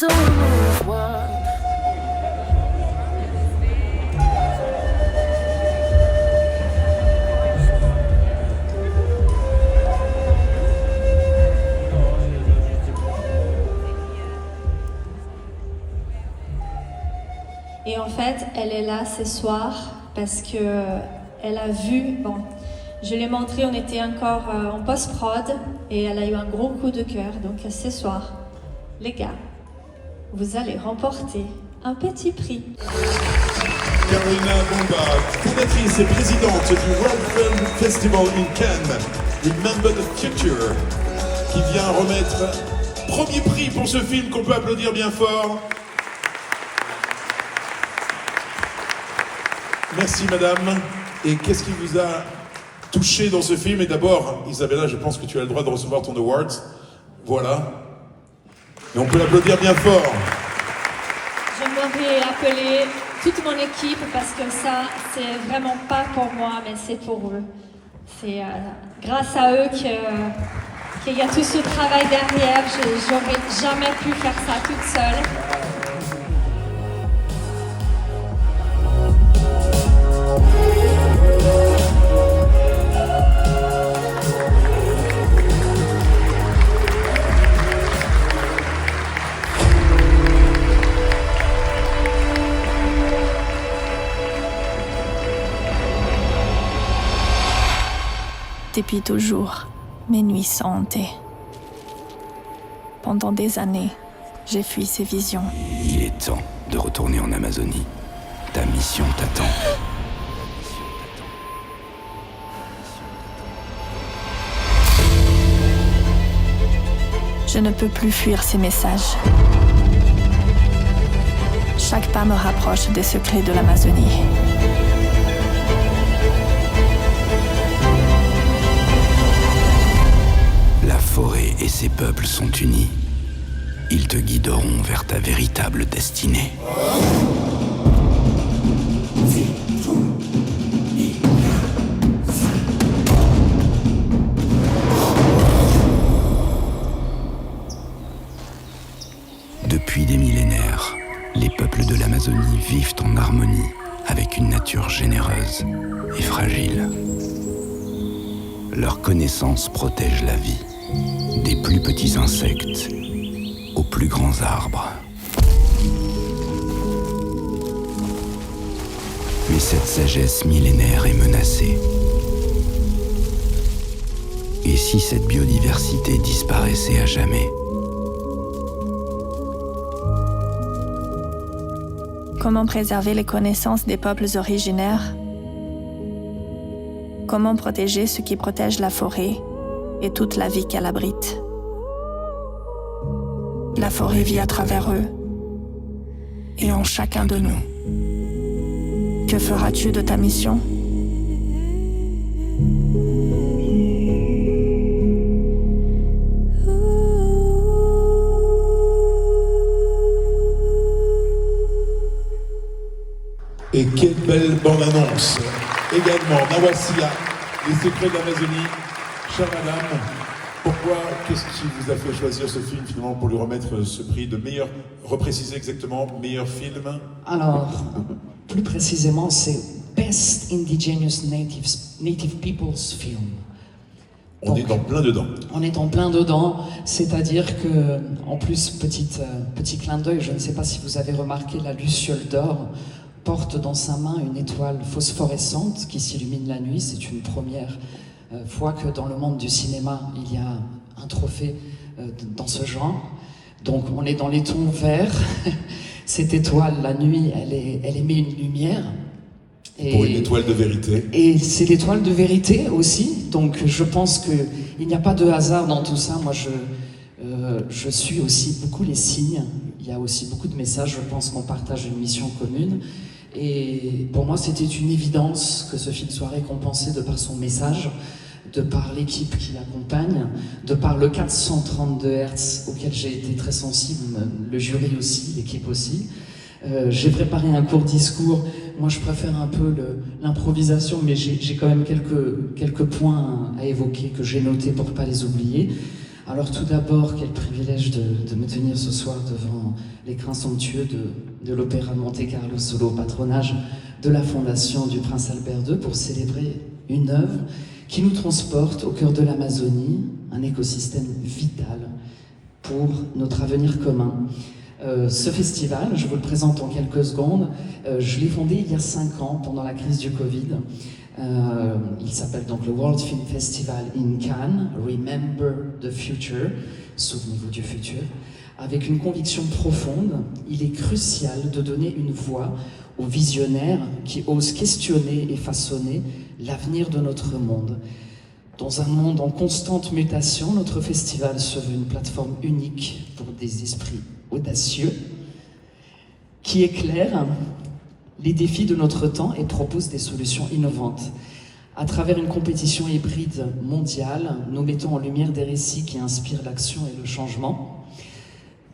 It's a woman's world. Et en fait, elle est là ce soir parce que elle a vu, bon, je l'ai montré, on était encore en post-prod et elle a eu un gros coup de cœur. Donc ce soir, les gars, vous allez remporter un petit prix. Carolina Bomba, fondatrice et présidente du World Film Festival in Cannes, Remember the Future, qui vient remettre premier prix pour ce film qu'on peut applaudir bien fort. Merci madame. Et qu'est-ce qui vous a touché dans ce film? Et d'abord, Isabella, je pense que tu as le droit de recevoir ton award. Voilà. Et on peut l'applaudir bien fort. J'aimerais appeler toute mon équipe parce que ça, c'est vraiment pas pour moi, mais c'est pour eux. C'est grâce à eux qu'il y a tout ce travail derrière. J'aurais jamais pu faire ça toute seule. Depuis toujours, mes nuits sont hantées. Pendant des années, j'ai fui ces visions. Il est temps de retourner en Amazonie. Ta mission t'attend. Je ne peux plus fuir ces messages. Chaque pas me rapproche des secrets de l'Amazonie. La forêt et ses peuples sont unis. Ils te guideront vers ta véritable destinée. Depuis des millénaires, les peuples de l'Amazonie vivent en harmonie avec une nature généreuse et fragile. Leur connaissance protège la vie, des plus petits insectes aux plus grands arbres. Mais cette sagesse millénaire est menacée. Et si cette biodiversité disparaissait à jamais? Comment préserver les connaissances des peuples originaires? Comment protéger ce qui protège la forêt et toute la vie qu'elle abrite? La forêt vit à travers eux et en chacun de nous. Que feras-tu de ta mission? Et quelle belle bande-annonce. Également, Nawasia, Les secrets de l'Amazonie. Chère madame, pourquoi, qu'est-ce qui vous a fait choisir ce film finalement pour lui remettre ce prix de meilleur, repréciser exactement, meilleur film? Alors, plus précisément, c'est Best Indigenous Native Peoples Film. On est en plein dedans. On est en plein dedans, c'est-à-dire que, en plus, petit clin d'œil, je ne sais pas si vous avez remarqué, la Luciole d'or porte dans sa main une étoile phosphorescente qui s'illumine la nuit. C'est une première fois que dans le monde du cinéma, il y a un trophée dans ce genre. Donc on est dans les tons verts. Cette étoile, la nuit, elle émet une lumière. Pour une étoile de vérité. Et c'est l'étoile de vérité aussi. Donc je pense qu'il n'y a pas de hasard dans tout ça. Moi, je suis aussi beaucoup les signes. Il y a aussi beaucoup de messages. Je pense qu'on partage une mission commune. Et pour moi, c'était une évidence que ce film soit récompensé de par son message, de par l'équipe qui l'accompagne, de par le 432 Hz auquel j'ai été très sensible, le jury aussi, l'équipe aussi. J'ai préparé un court discours. Moi, je préfère un peu l'improvisation, mais j'ai quand même quelques points à évoquer que j'ai notés pour ne pas les oublier. Alors tout d'abord, quel privilège de me tenir ce soir devant l'écran somptueux de l'Opéra de Monte-Carlo sous le patronage de la Fondation du Prince Albert II pour célébrer une œuvre qui nous transporte au cœur de l'Amazonie, un écosystème vital pour notre avenir commun. Ce festival, je vous le présente en quelques secondes, je l'ai fondé il y a 5 ans pendant la crise du Covid. Il s'appelle donc le World Film Festival in Cannes, Remember the Future, souvenez-vous du futur. Avec une conviction profonde, il est crucial de donner une voix aux visionnaires qui osent questionner et façonner l'avenir de notre monde. Dans un monde en constante mutation, notre festival se veut une plateforme unique pour des esprits audacieux qui éclairent les défis de notre temps et proposent des solutions innovantes. À travers une compétition hybride mondiale, nous mettons en lumière des récits qui inspirent l'action et le changement.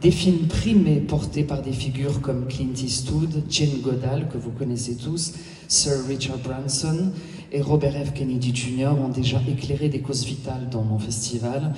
Des films primés portés par des figures comme Clint Eastwood, Jane Goodall, que vous connaissez tous, Sir Richard Branson et Robert F. Kennedy Jr. ont déjà éclairé des causes vitales dans mon festival.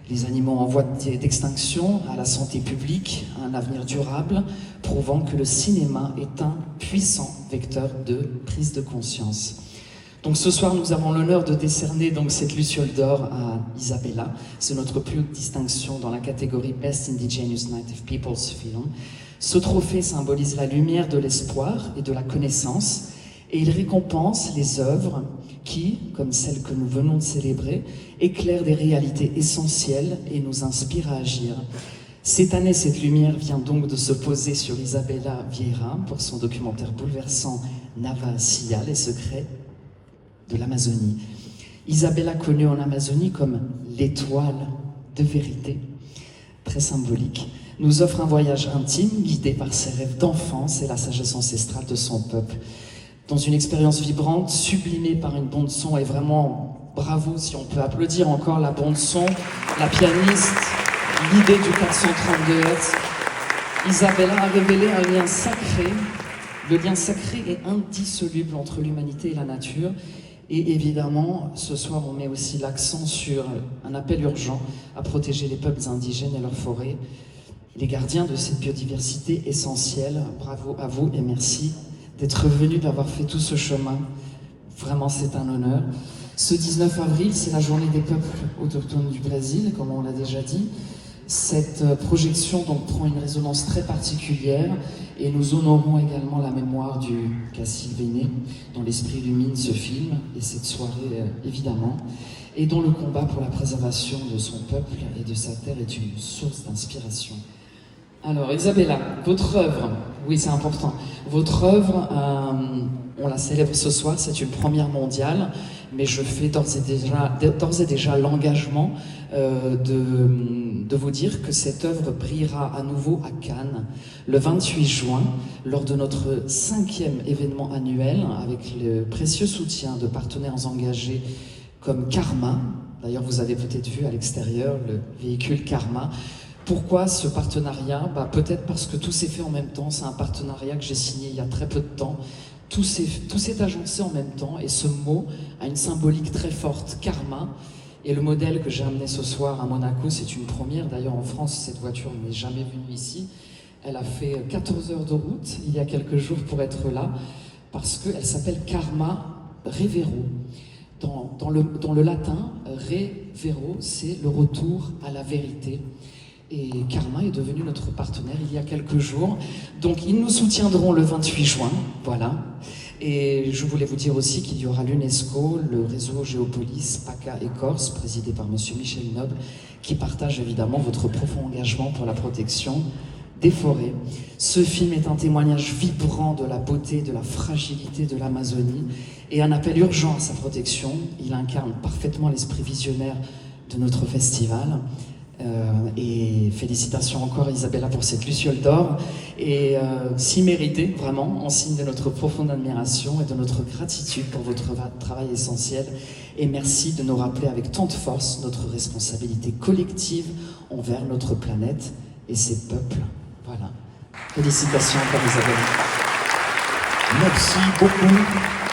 Les animaux en voie d'extinction, à la santé publique, à un avenir durable, prouvant que le cinéma est un puissant vecteur de prise de conscience. Donc ce soir, nous avons l'honneur de décerner donc cette Luciole d'or à Isabella. C'est notre plus haute distinction dans la catégorie Best Indigenous Native Peoples Film. Ce trophée symbolise la lumière de l'espoir et de la connaissance, et il récompense les œuvres qui, comme celle que nous venons de célébrer, éclairent des réalités essentielles et nous inspirent à agir. Cette année, cette lumière vient donc de se poser sur Isabella Vieira pour son documentaire bouleversant Nava Sia, les secrets de l'Amazonie. Isabella, connue en Amazonie comme l'étoile de vérité, très symbolique, nous offre un voyage intime guidé par ses rêves d'enfance et la sagesse ancestrale de son peuple. Dans une expérience vibrante, sublimée par une bande-son, et vraiment bravo si on peut applaudir encore la bande-son, la pianiste, l'idée du 432 Hz. Isabella a révélé un lien sacré. Le lien sacré est indissoluble entre l'humanité et la nature. Et évidemment, ce soir, on met aussi l'accent sur un appel urgent à protéger les peuples indigènes et leurs forêts, les gardiens de cette biodiversité essentielle. Bravo à vous et merci d'être venus, d'avoir fait tout ce chemin. Vraiment, c'est un honneur. Ce 19 avril, c'est la journée des peuples autochtones du Brésil, comme on l'a déjà dit. Cette projection donc prend une résonance très particulière et nous honorons également la mémoire du Cacique Véné, dont l'esprit illumine ce film et cette soirée évidemment, et dont le combat pour la préservation de son peuple et de sa terre est une source d'inspiration. Alors Isabella, votre œuvre, oui c'est important, votre œuvre, on la célèbre ce soir, c'est une première mondiale, mais je fais d'ores et déjà l'engagement de vous dire que cette œuvre brillera à nouveau à Cannes le 28 juin, lors de notre 5e événement annuel, avec le précieux soutien de partenaires engagés comme Karma. D'ailleurs, vous avez peut-être vu à l'extérieur le véhicule Karma. Pourquoi ce partenariat ? Peut-être parce que tout s'est fait en même temps. C'est un partenariat que j'ai signé il y a très peu de temps. Tout s'est agencé en même temps et ce mot a une symbolique très forte, Karma. Et le modèle que j'ai amené ce soir à Monaco, c'est une première. D'ailleurs, en France, cette voiture n'est jamais venue ici. Elle a fait 14 heures de route il y a quelques jours pour être là, parce qu'elle s'appelle Karma Revero. Dans le latin, Revero, c'est le retour à la vérité. Et Karma est devenu notre partenaire il y a quelques jours. Donc ils nous soutiendront le 28 juin, voilà. Et je voulais vous dire aussi qu'il y aura l'UNESCO, le réseau Géopolis, PACA et Corse, présidé par monsieur Michel Noble, qui partage évidemment votre profond engagement pour la protection des forêts. Ce film est un témoignage vibrant de la beauté, de la fragilité de l'Amazonie et un appel urgent à sa protection. Il incarne parfaitement l'esprit visionnaire de notre festival. Et félicitations encore Isabella pour cette Luciole d'or et si méritée vraiment en signe de notre profonde admiration et de notre gratitude pour votre travail essentiel et merci de nous rappeler avec tant de force notre responsabilité collective envers notre planète et ses peuples. Voilà. Félicitations encore Isabella. Merci beaucoup.